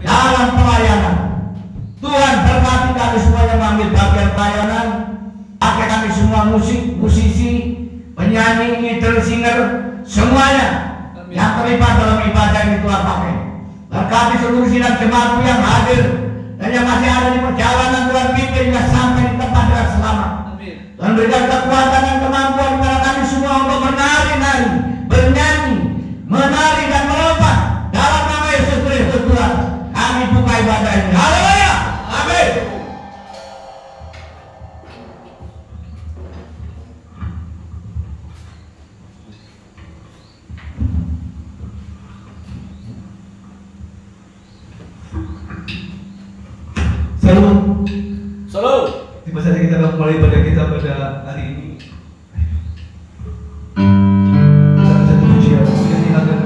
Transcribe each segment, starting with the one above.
dalam pelayanan. Tuhan berkati kami semua yang mengambil bagian pelayanan. Pakai kami semua musisi, penyanyi, leader, singer, semuanya yang terlibat dalam ibadah ini Tuhan pakai. Berkati seluruh sidang jemaat yang hadir dan yang masih ada di perjalanan, Tuhan pimpin hingga sampai di tempat yang selamat. Tuhan berikan kekuatan dan kemampuan kepada kami semua untuk menari-nari, bernyanyi, menari dan melompat dalam nama Yesus Kristus Tuhan. Kami buka ibadah ini. Haleluya. Amin. Salam. Tiba saja kita akan mulai ibadah kita pada hari ini. Kita akan satu pujian, pujian akan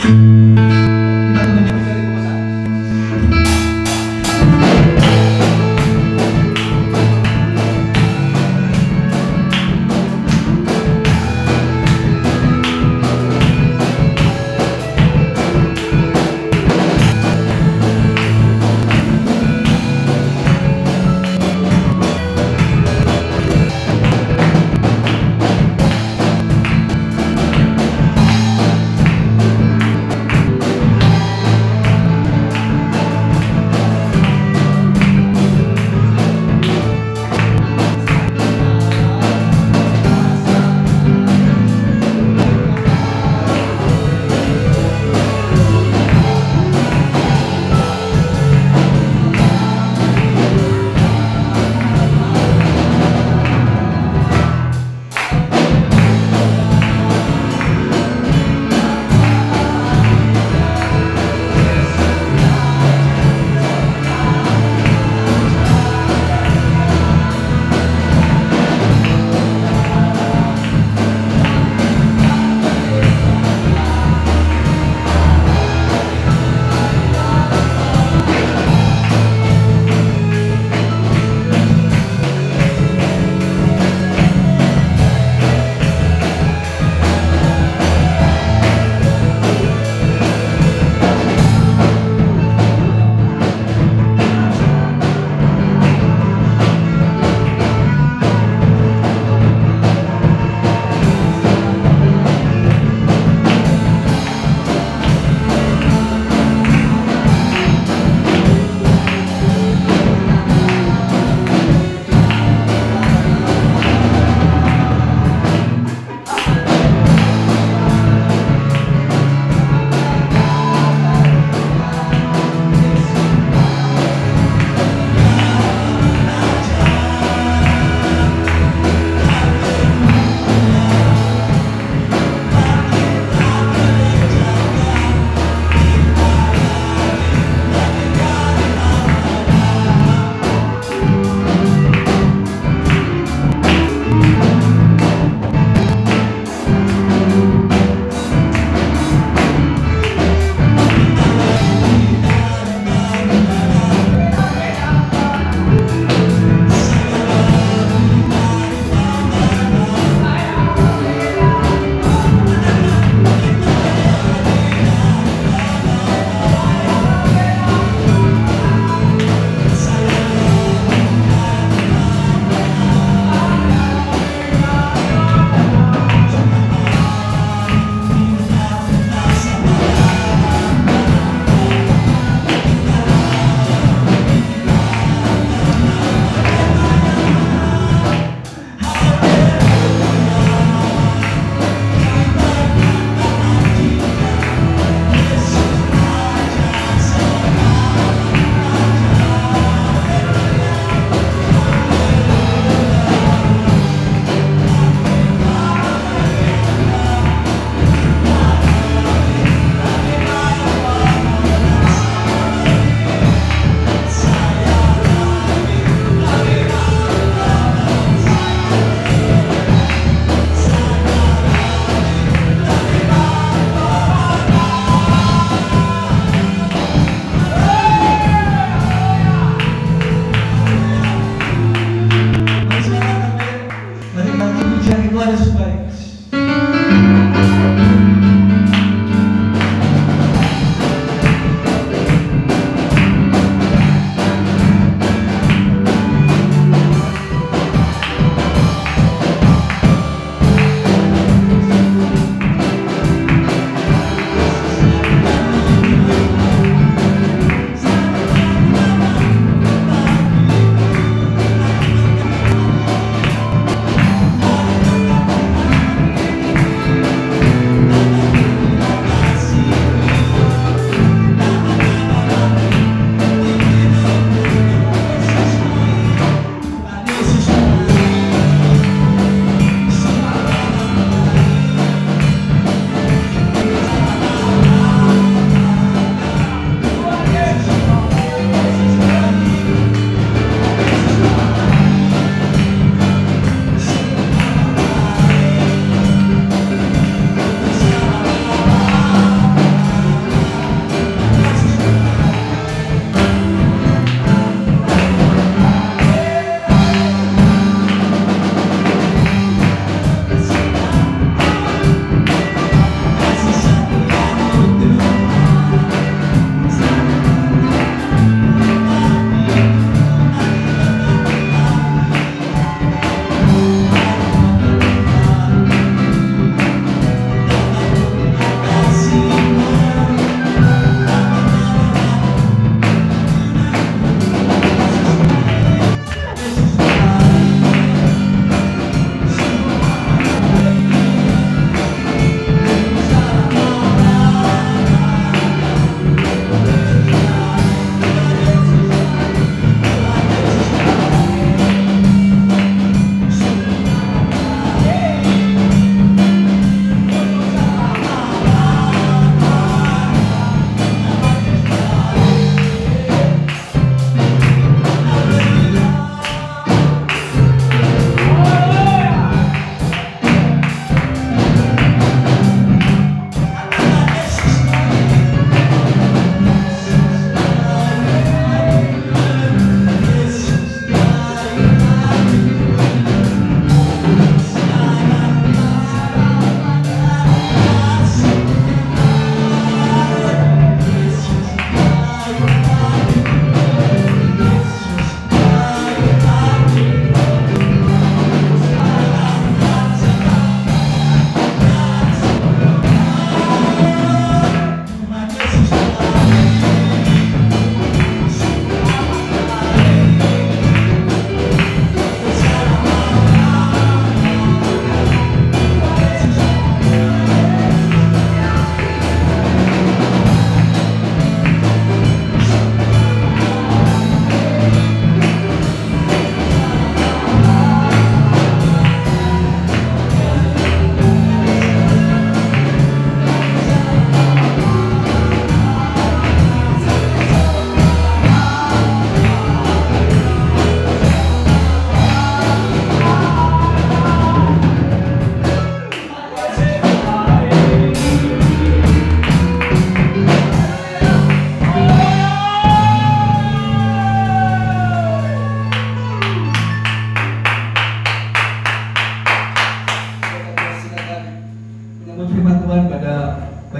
Kita menjadi dari kekuasaan.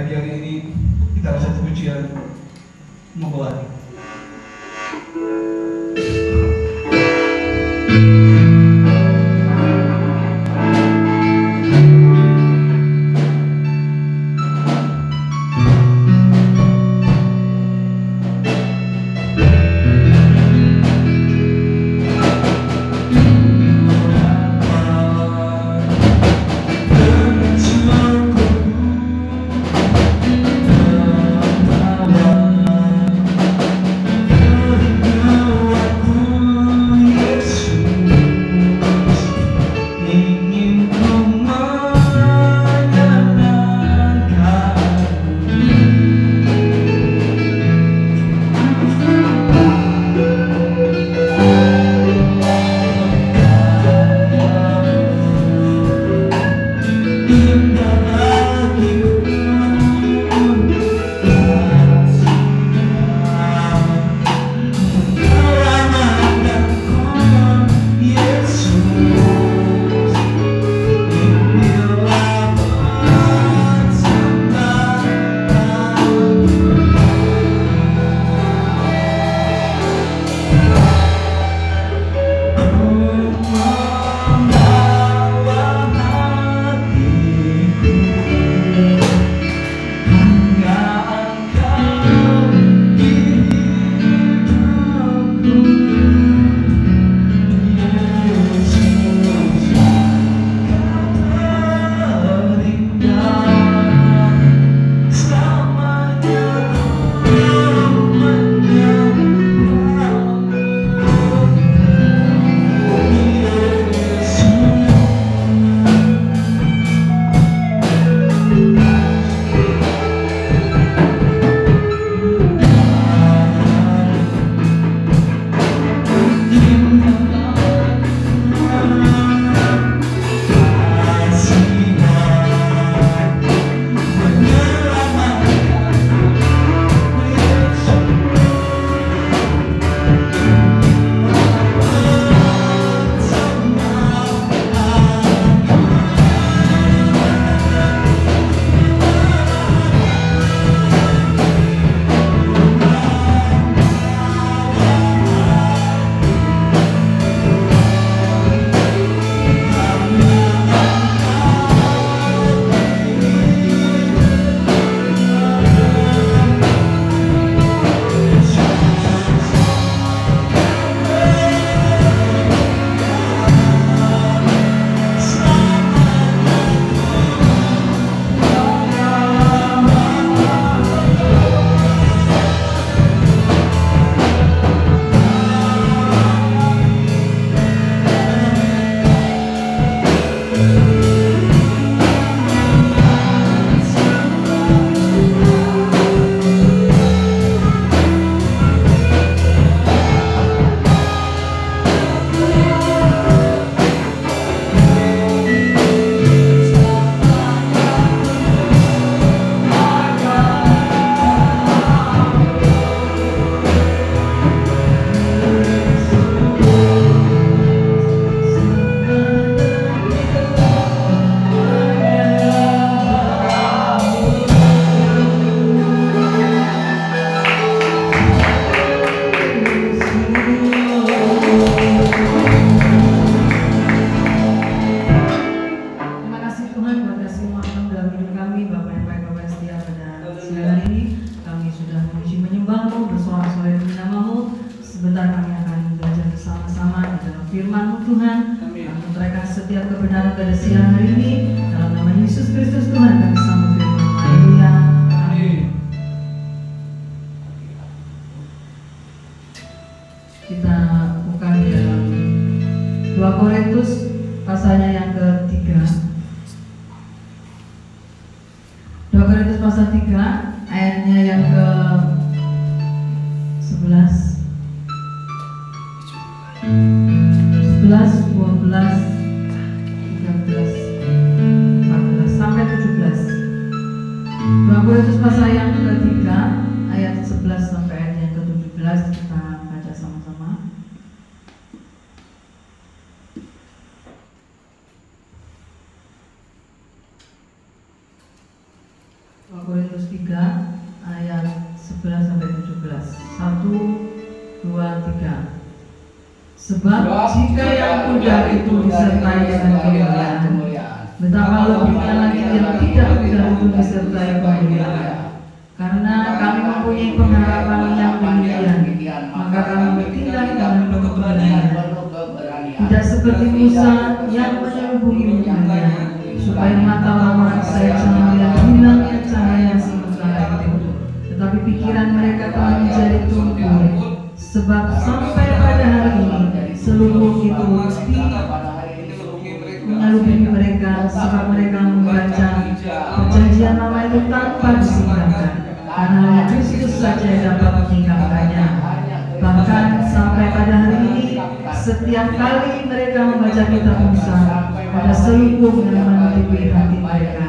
pagi hari ini kita ada satu pujian membawa. Korintus Korintus 3 ayat 11 sampai 17. 1, 2, 3. Sebab jika yang mudah itu disertai dengan kemuliaan, betapa lebihnya lagi yang tidak mudah itu disertai kemuliaan. Karena kami mempunyai pengharapan yang demikian, maka kami bertindak dengan penuh keberanian. Tidak seperti Musa yang menyelubungi mukanya, supaya mata orang Israel jangan melihat hilangnya cahaya sementara itu. Tetapi pikiran mereka telah menjadi tumpul. Sebab sampai pada hari ini seluruh itu mesti menyelubungi mereka, sebab mereka membaca perjanjian lama itu tanpa disingkapkan, karena hanya Kristus saja yang dapat menyingkapkannya. Bahkan sampai pada hari ini, setiap kali mereka membaca kitab Musa, ada selubung yang menutupi hati mereka.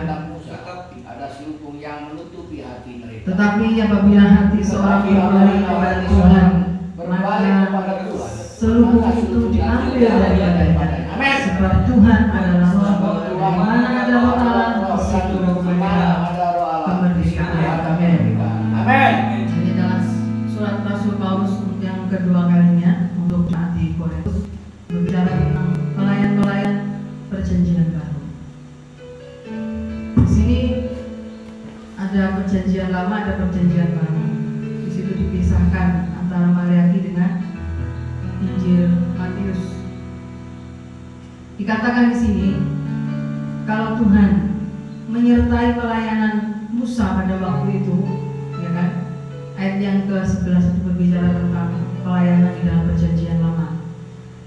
Tetapi apabila hati seorang kembali kepada Tuhan, maka selubung itu diambil daripadanya. Sebab Tuhan adalah Roh, di mana ada Roh Allah, di situ ada kemerdekaan. Amin. Ini adalah surat Rasul Paulus yang kedua kalinya untuk jemaat di Korintus, berbicara tentang pelayan-pelayan perjanjian baru. Di sini ada perjanjian lama, ada perjanjian baru. Di situ dipisahkan antara Maleakhi dengan Injil Matius. Dikatakan di sini, kalau Tuhan menyertai pelayanan Musa pada waktu itu, ya kan? Ayat yang ke-11 itu berbicara tentang pelayanan di dalam perjanjian lama.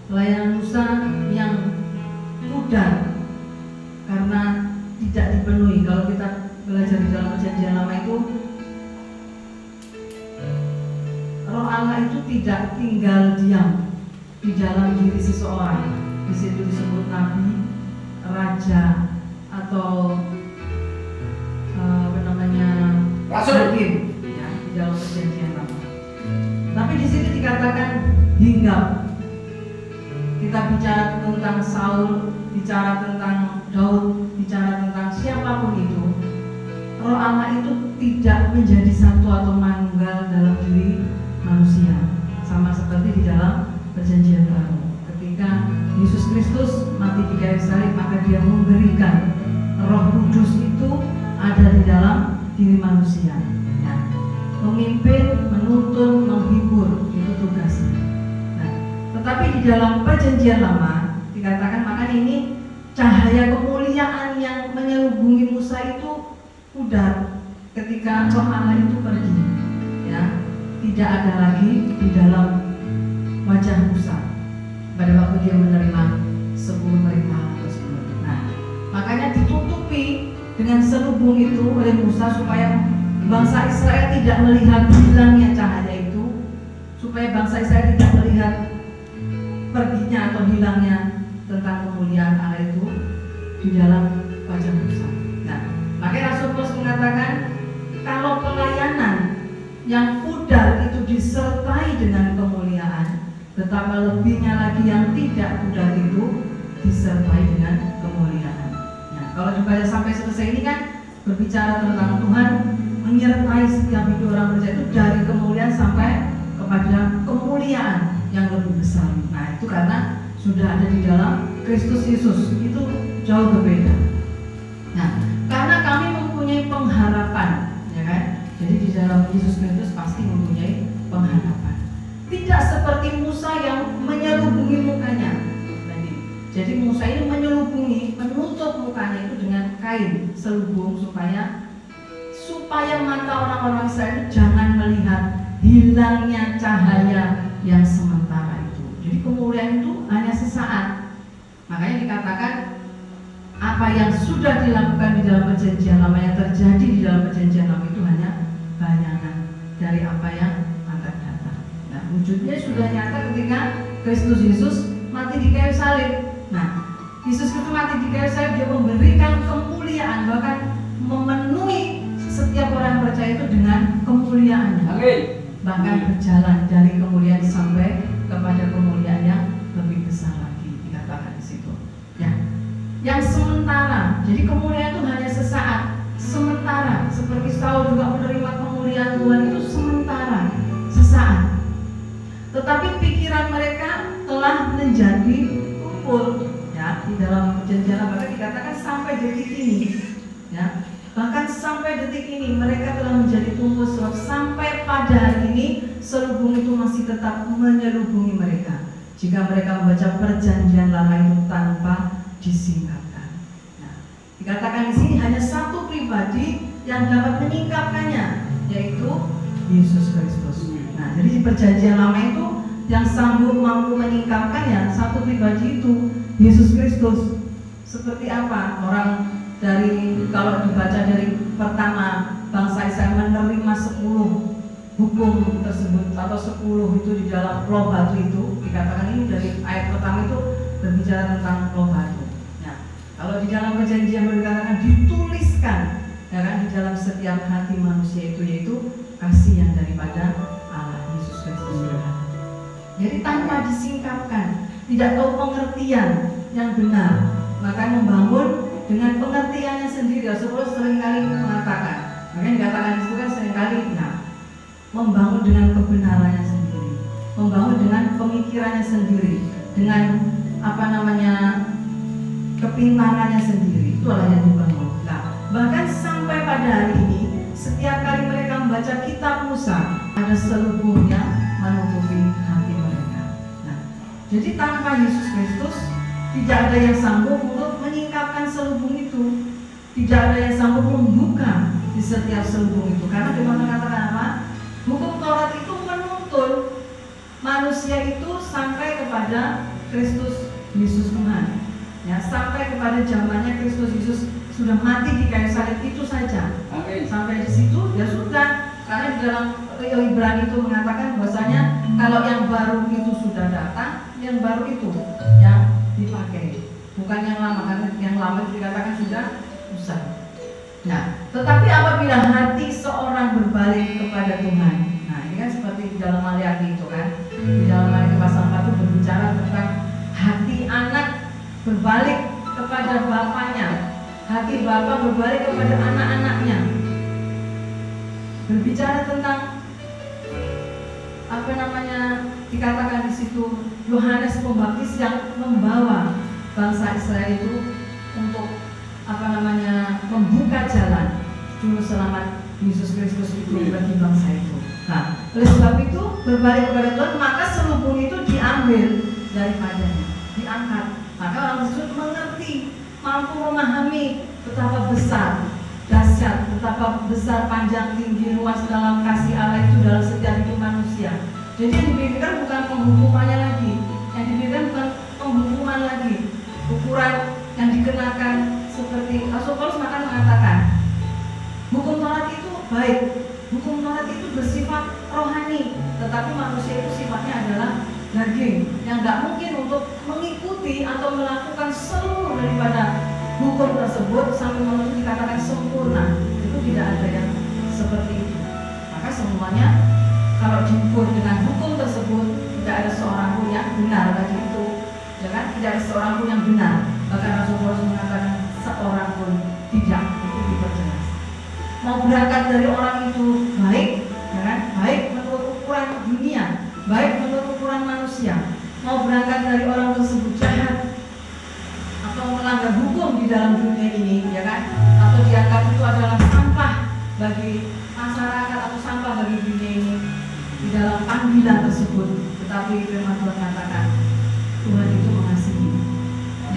Pelayanan Musa yang mudah karena tidak dipenuhi. Kalau kita belajar di dalam perjanjian lama itu, Roh Allah itu tidak tinggal diam di dalam diri seseorang. Di situ disebut nabi, raja, atau hakim, ya, di dalam perjanjian lama. Tapi di situ dikatakan hinggap. Kita bicara tentang Saul, bicara tentang Daud, bicara tentang siapapun itu, Roh Allah itu tidak menjadi satu atau manunggal dalam diri manusia, sama seperti di dalam perjanjian baru. Ketika Yesus Kristus mati di kayu salib, maka Dia memberikan Roh Kudus itu ada di dalam diri manusia, ya. Memimpin, menuntun, menghibur, itu tugasnya. Nah, tetapi di dalam perjanjian lama dikatakan, makanya ini cahaya kemuliaan yang menyelubungi Musa itu pudar ketika Roh Allah itu pergi, ya. Tidak ada lagi di dalam wajah Musa pada waktu dia menerima 10 perintah tersebut. Nah, makanya ditutupi dengan selubung itu oleh Musa supaya bangsa Israel tidak melihat hilangnya cahaya itu, supaya bangsa Israel tidak melihat perginya atau hilangnya tentang kemuliaan Allah itu di dalam wajah Musa. Nah, makanya Rasul Paulus mengatakan kalau pelayanan yang pudar itu disertai dengan kemuliaan, betapa lebihnya lagi yang tidak pudar itu disertai dengan kemuliaan. Nah, kalau dibaca sampai selesai ini kan berbicara tentang Tuhan menyertai setiap hidup orang percaya itu dari kemuliaan sampai kepada kemuliaan yang lebih besar. Nah, itu karena sudah ada di dalam Kristus Yesus, itu jauh berbeda. Nah, karena kami mempunyai pengharapan, ya kan? Jadi di dalam Yesus Kristus pasti mempunyai pengharapan. Tidak seperti Musa yang menyelubungi mukanya. Jadi Musa ini menyelubungi, menutup mukanya itu dengan kain selubung supaya mata orang-orang Israel itu jangan melihat hilangnya cahaya yang sementara itu. Jadi kemuliaan itu hanya sesaat. Makanya dikatakan apa yang sudah dilakukan di dalam perjanjian lama, yang terjadi di dalam perjanjian lama itu hanya bayangan dari apa yang akan datang. Nah, wujudnya sudah nyata ketika Kristus Yesus mati di kayu salib. Nah, Yesus itu mati di kayu salib, Dia memberikan kemuliaan, bahkan memenuhi setiap orang percaya itu dengan kemuliaannya. Amin. Bahkan berjalan dari kemuliaan sampai kepada kemuliaan yang lebih besar lagi, dikatakan di situ. Ya, yang sementara. Jadi kemuliaan itu hanya sesaat. sementara. Seperti Saul juga menerima kemuliaan Tuhan itu sementara, sesaat. Tetapi pikiran mereka telah menjadi tumpul, ya, di dalam perjanjian lama dikatakan sampai detik ini, ya. Bahkan sampai detik ini mereka telah menjadi tumpul, sebab sampai pada hari ini selubung itu masih tetap menyelubungi mereka jika mereka membaca perjanjian lama itu tanpa disingkapkan. Nah, dikatakan di sini hanya satu pribadi yang dapat menyingkapkannya, yaitu Yesus Kristus. Nah, jadi di perjanjian lama itu yang sanggup mampu menyingkapkannya satu pribadi itu Yesus Kristus. Seperti apa orang dari, kalau dibaca dari pertama bangsa Israel menerima 10 hukum tersebut atau 10 itu di dalam Pulau Batu itu, dikatakan ini dari ayat pertama itu berbicara tentang Pulau Batu. Nah, kalau di dalam perjanjian dikatakan dituliskan, ya kan, di dalam setiap hati manusia itu, yaitu kasih yang daripada Allah Yesus Kristus. Jadi tanpa disingkapkan, tidak tahu pengertian yang benar, maka membangun dengan pengertiannya sendiri. Rasulullah seringkali mengatakan, makanya dikatakan itu kan seringkali, nah, membangun dengan kebenarannya sendiri, membangun dengan pemikirannya sendiri, dengan kepintarannya sendiri. Itulah yang dibangun. Nah, bahkan sampai pada hari ini, setiap kali mereka membaca kitab Musa, ada selubungnya menutupi hati mereka. Nah, jadi tanpa Yesus Kristus tidak ada yang sanggup untuk menyingkapkan selubung itu, tidak ada yang sanggup membuka di setiap selubung itu. Karena Firman mengatakan apa? Hukum Taurat itu menuntun manusia itu sampai kepada Kristus Yesus Tuhan, ya, sampai kepada zamannya Kristus Yesus sudah mati di kayu salib, itu saja. Amin. Sampai di situ ya sudah. Karena di dalam Ibrani itu mengatakan bahwasanya kalau yang baru itu sudah datang, yang baru itu yang dipakai, bukan yang lama, karena yang lama dikatakan sudah usai. Nah, tetapi apabila hati seorang berbalik kepada Tuhan, nah ini kan seperti di dalam Maliaki itu kan, di dalam Maliaki pasal 4 itu berbicara tentang hati anak berbalik kepada bapaknya, hati bapak berbalik kepada anak-anaknya. Berbicara tentang dikatakan di situ Yohanes Pembaptis yang membawa bangsa Israel itu untuk membuka jalan juru selamat Yesus Kristus itu bagi bangsa itu. Nah, oleh sebab itu berbalik kepada Tuhan, maka selubung itu diambil daripadanya, diangkat. Maka orang tersebut mengerti, mampu memahami betapa besar, dahsyat, betapa besar, panjang, tinggi, luas dalam kasih Allah itu dalam setiap hidup manusia. Jadi yang dipikirkan bukan penghukumannya lagi, yang dipikirkan bukan penghukuman lagi, ukuran yang dikenakan seperti Rasul Paulus bahkan mengatakan hukum Taurat itu baik, hukum Taurat itu bersifat rohani, tetapi manusia itu sifatnya adalah daging yang nggak mungkin untuk mengikuti atau melakukan seluruh daripada hukum tersebut sampai manusia dikatakan sempurna. Itu tidak ada yang seperti itu. Maka semuanya kalau diukur dengan hukum tersebut, tidak ada seorang pun yang benar bagi itu, ya kan? Tidak ada seorang pun yang benar. Bahkan Rasul Paulus mengatakan seorang pun tidak, itu diperjelas. Mau berangkat dari orang itu baik, ya kan? Baik menurut ukuran dunia, baik menurut ukuran manusia. Mau berangkat dari orang tersebut jahat atau melanggar hukum di dalam dunia ini, ya kan? Atau dianggap itu adalah sampah bagi masyarakat atau sampah bagi dunia ini di dalam panggilan tersebut. Tetapi firman Tuhan katakan Tuhan itu mengasihi,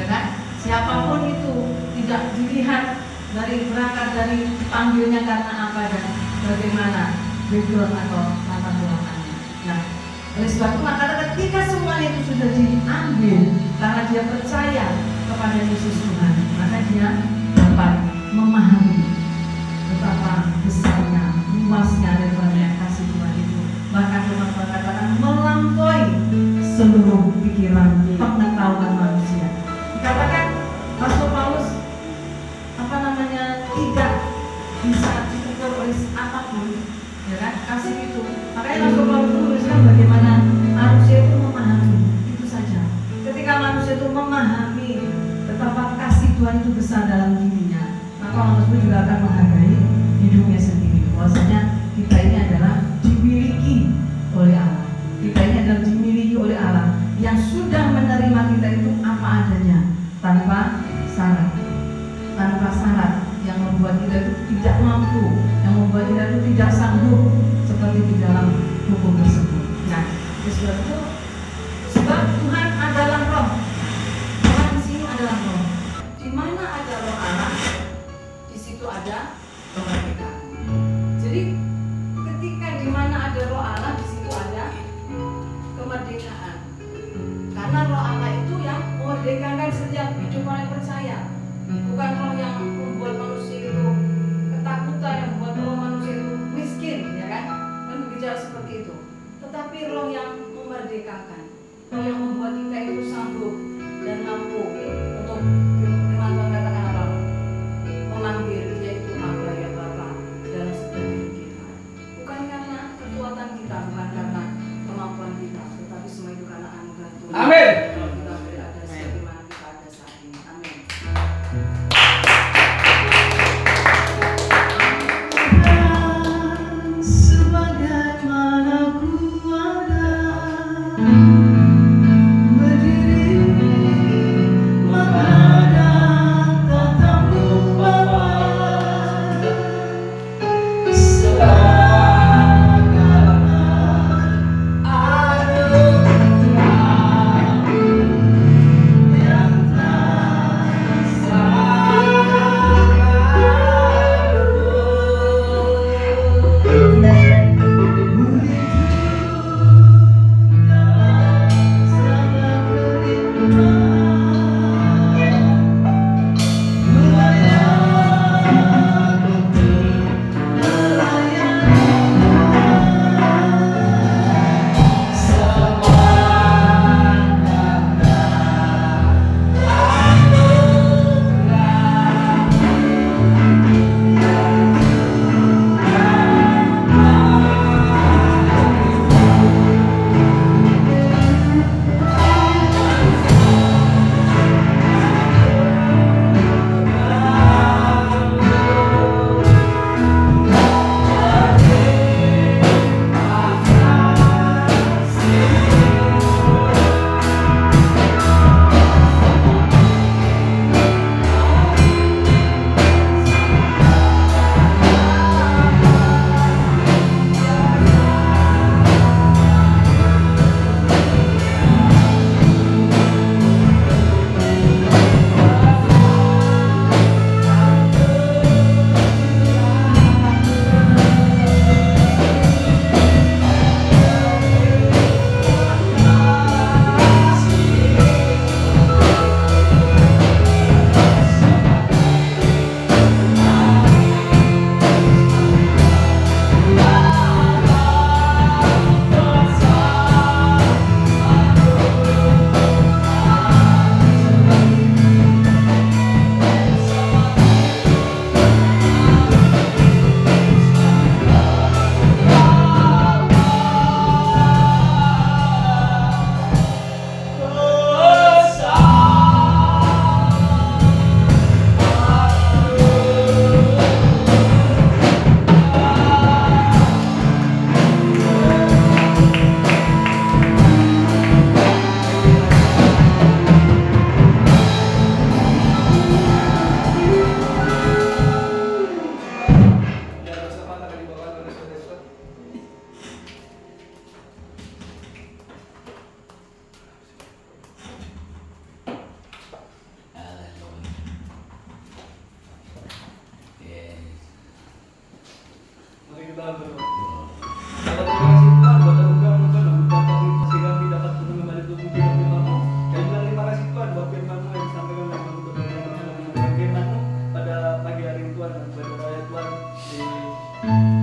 ya kan? Siapapun itu tidak dilihat dari berangkat dari panggilnya karena apa dan bagaimana background atau latar belakangnya. Nah, oleh sebab itu maka ketika semuanya itu sudah diambil karena dia percaya kepada Yesus Tuhan, maka dia dapat memahami betapa besarnya, luasnya daripada kasih Tuhan itu. Bahkan Tuhan mengatakan melampaui seluruh pikiran pengetahuan manusia. Dikatakan Rasul Paulus tidak bisa diukur oleh apapun, ya kan? Kasih itu. Makanya Rasul Paulus menuliskan bagaimana manusia itu memahami, itu saja. Ketika manusia itu memahami betapa kasih Tuhan itu besar dalam dirinya, maka orang tersebut juga akan menghargai hukum tersebut. Nah, sebab itu, sebab Tuhan adalah roh. Tuhan di sini adalah roh. Di mana ada roh Allah, di situ ada kemerdekaan. Jadi ketika di mana ada roh Allah, di situ ada kemerdekaan. Karena roh Allah itu yang memerdekakan setiap hidup orang yang percaya. Bukan roh yang membuat manusia itu ketakutan, yang membuat roh manusia itu miskin, ya kan? Kan berbicara seperti itu. Tetapi roh yang memerdekakan, roh yang membuat kita itu sanggup dan mampu untuk firman Tuhan katakan apa? Memanggil dia itu Abba ya Bapa dalam setiap hidup kita. Bukan karena kekuatan kita, bukan karena kemampuan kita, tetapi semua itu karena anugerah Tuhan. Amin. Kita berada sebagaimana kita ada saat ini. Amin. Sebagaimana ku ada berdiri menghadap tatamu Bapa, sebagaimana anugerah yang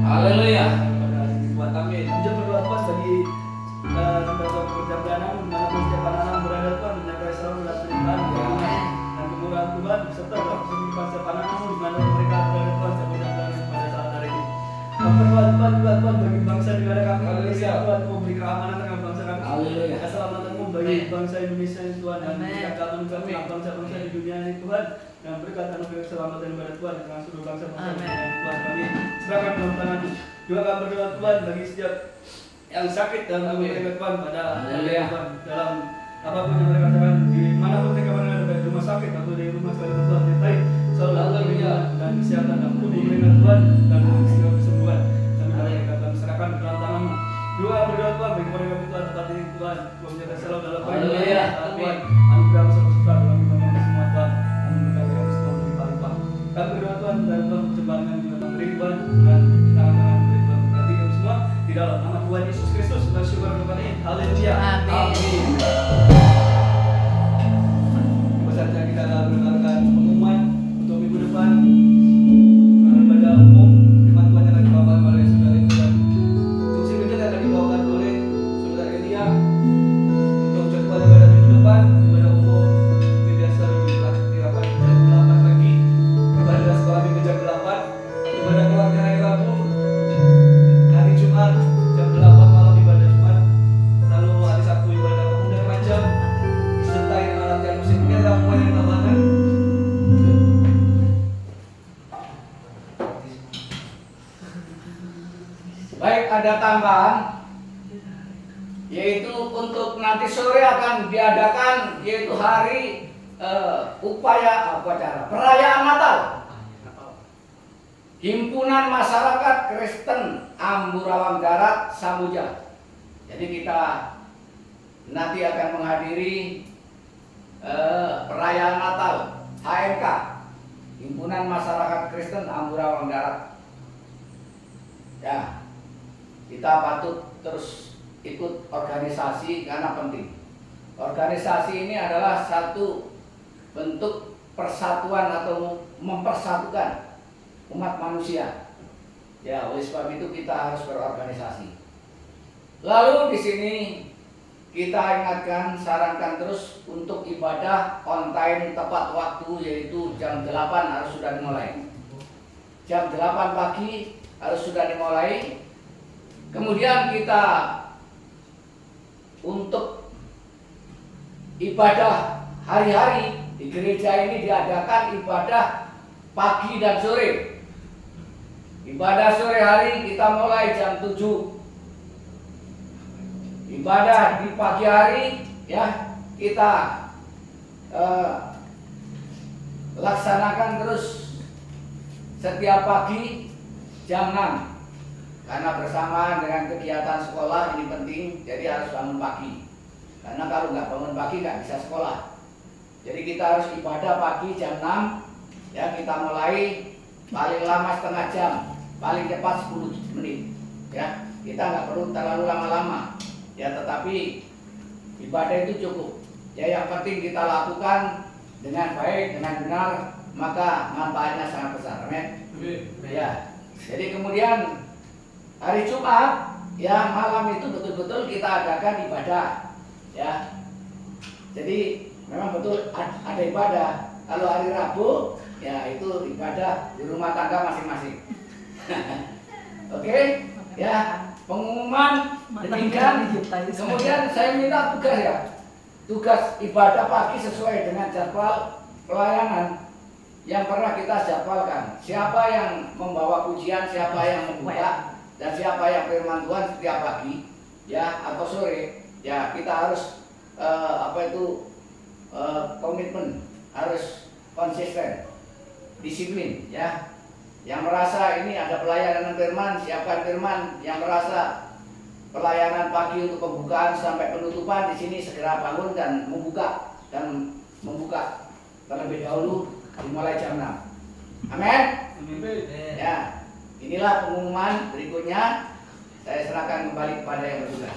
Haleluya. Buat amin. Juga berdoa Tuhan bagi saudara perjalanan dimanapun setiap anak berada Tuhan, menyertai selalu dalam pelimpahan dan kemurahan Tuhan serta dalam kehidupan setiap anak-anakmu dimanapun mereka berada Tuhan setiap perjalanan pada saat hari ini. Berdoa Tuhan juga Tuhan bagi bangsa negara kami Indonesia Tuhan, Kau beri keamanan dengan bangsa kami. Haleluya. Keselamatanmu bagi bangsa Indonesia ini Tuhan, dan keamanan kami bangsa-bangsa di dunia ini Tuhan, dan berkat anugerah keselamatan kepada Tuhan dengan seluruh bangsa-bangsa Tuhan kami serahkan dalam tangan. Juga kami berdoa Tuhan bagi setiap yang sakit dalam tubuh mereka Tuhan, pada Tuhan dalam apapun yang mereka rasakan di manapun mereka berada, di rumah sakit atau di rumah sakit Tuhan, nyertai selalu dan kesehatan dalam tubuh mereka Tuhan, dan segala kesembuhan dan mereka akan serahkan dalam tangan-Mu. Juga Haleluya. Amin. Coba saja kita mendengarkan pengumuman untuk minggu depan. Pada umum firman Tuhan yang akan dibawakan oleh saudara Tuhan. Untuk single yang akan dibawakan oleh saudara Elia. Untuk jadwal pada minggu depan ibadah umum seperti biasa dirapat jam 8 pagi. Ibadah sekolah minggu jam 8. Ibadah keluarga hari Rabu. Hari Jumat jam 8 malam ibadah Jumat. Lalu hari Sabtu ibadah pemuda remaja. Disertai dengan latihan musik. Mungkin ada pemain yang tambahkan. Baik, ada tambahan, yaitu untuk nanti sore akan diadakan yaitu hari upacara perayaan Natal. Himpunan Masyarakat Kristen Amburawan Darat Sambuja. Jadi kita nanti akan menghadiri perayaan Natal HMK, Himpunan Masyarakat Kristen Amburawan Darat. Ya, kita patut terus ikut organisasi karena penting. Organisasi ini adalah satu bentuk persatuan atau mempersatukan umat manusia. Ya, oleh sebab itu kita harus berorganisasi. Lalu di sini kita ingatkan, sarankan terus untuk ibadah on time tepat waktu, yaitu jam 8 harus sudah dimulai. Jam 8 pagi harus sudah dimulai. Kemudian kita untuk ibadah hari-hari di gereja ini diadakan ibadah pagi dan sore. Ibadah sore hari kita mulai jam 7. Ibadah di pagi hari ya kita laksanakan terus setiap pagi jam 6. Karena bersamaan dengan kegiatan sekolah ini penting, jadi harus bangun pagi. Karena kalau nggak bangun pagi nggak bisa sekolah. Jadi kita harus ibadah pagi jam 6. Ya, kita mulai paling lama setengah jam, paling cepat 10 menit. Ya, kita nggak perlu terlalu lama-lama. Ya, tetapi ibadah itu cukup. Ya, yang penting kita lakukan dengan baik, dengan benar, maka manfaatnya sangat besar. Amin. Ya. Jadi kemudian hari Jumat, ya malam itu betul-betul kita adakan ibadah, ya. Jadi memang betul ada ibadah. Kalau hari Rabu, ya itu ibadah di rumah tangga masing-masing. Oke, ya pengumuman demikian. Kemudian saya minta tugas ya, tugas ibadah pagi sesuai dengan jadwal pelayanan yang pernah kita jadwalkan. Siapa yang membawa pujian, siapa yang membuka, dan siapa yang firman Tuhan setiap pagi ya atau sore, ya kita harus komitmen, harus konsisten, disiplin ya. Yang merasa ini ada pelayanan firman, siapkan firman. Yang merasa pelayanan pagi untuk pembukaan sampai penutupan, di sini segera bangun dan membuka terlebih dahulu dimulai jam 6. Amin. Ya. Inilah pengumuman, berikutnya saya serahkan kembali kepada yang bertugas.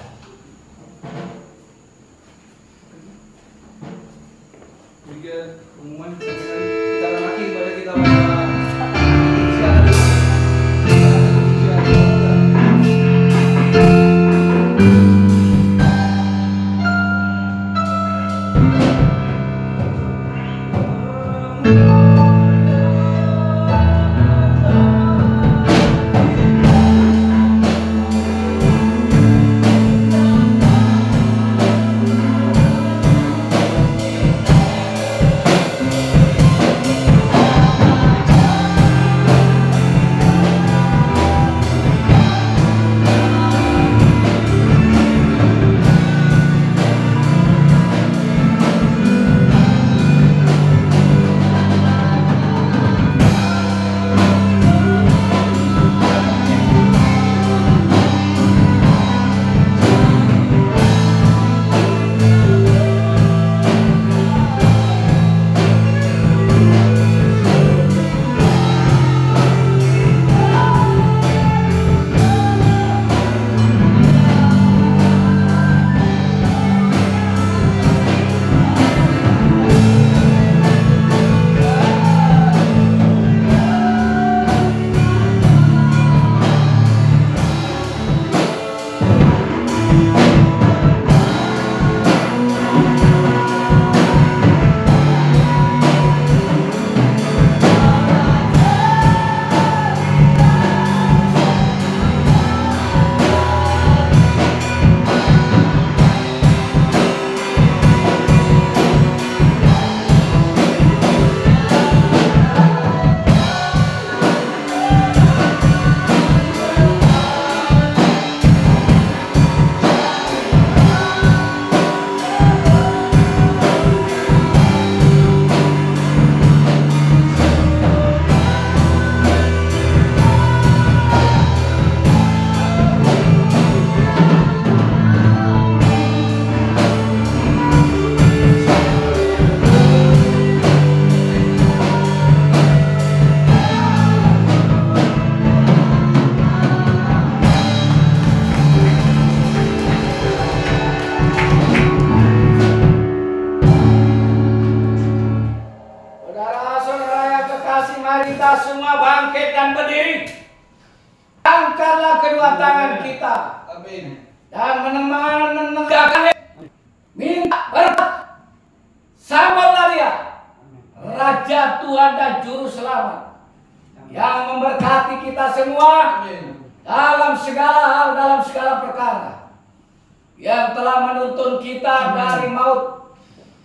Pengumuman kita lagi kepada kita kita. Amin. Dan menegakkan minta berkat sambutlah dia, Raja Tuhan dan Juru Selamat, yang memberkati kita semua Amin. dalam segala hal, dalam segala perkara, yang telah menuntun kita dari maut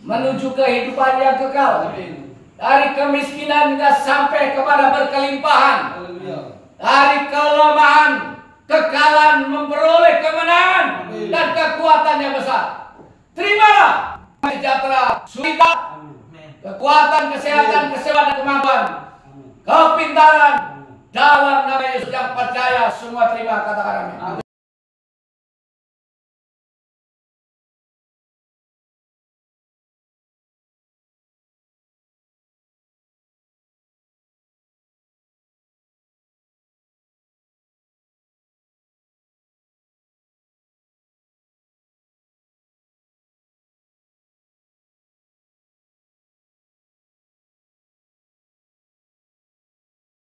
menuju kehidupan yang kekal, Amin. dari kemiskinan hingga sampai kepada berkelimpahan, Haleluya. dari kelemahan kekalan memperoleh kemenangan Amin. dan kekuatan yang besar. Terimalah sejahtera, sukacita, kekuatan, kesehatan, keselamatan, kemampuan, kepintaran dalam nama Yesus yang percaya semua terima, katakan amin.